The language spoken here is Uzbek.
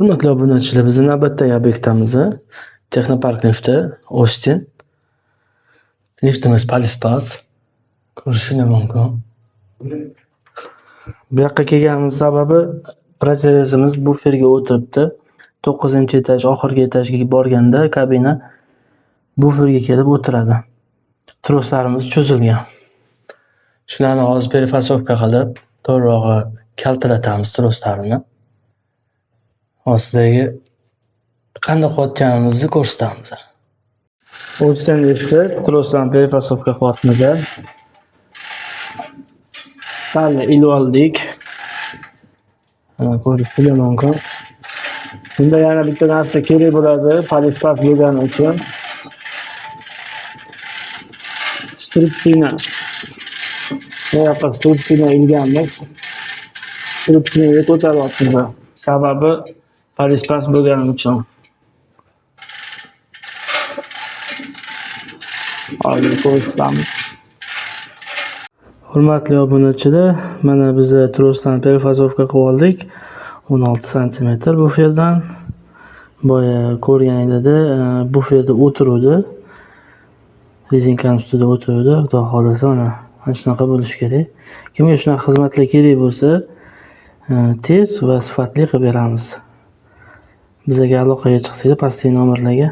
Hurmatli obunachilar, bizni navbatdagi obyektimiz Texnopark lifti, Austin. Liftimiz Palispas. Ko'rishingiz mumkin. Bu yoqqa kelganimiz sababi protsessimiz buferga o'tiribdi. 9-etaj oxirgi etajga borganda kabina buferga kelib o'tiradi. Troslarimiz cho'zilgan. Shularni hozir perifasovka qilib, to'g'rirog'i kaltalatamiz troslarini. Ostidagi qanday qilayotganimizni ko'rsatamiz. Austin lifti troslarni perifasovka qilyapmiz. Hali ilib oldik. Mana ko'rishingiz mumkin. Bunda yana bitta narsa kerak bo'ladi, Palispas bo'lgani uchun. Stripsini. Bu yoqqa stripsini ilganmiz. Stripsini ko'taryapmiz. Sababi Palispas bo'lgani uchun. Hozir ko'rsatamiz. Hurmatli obunachilar, mana biz trosdan perifasovka qilib oldik. 16 sm buferdan. Boya ko'rganingizda buferda o'tiruvdi. Rezinkaning ustida o'tiruvdi. Xudo xolasa mana shunaqa bo'lishi kerak. Kimga shunaqa xizmatlar kerak bo'lsa, tez va sifatli qilib beramiz. Bizga aloqaga chiqsanglar, pastdagi nomerlarga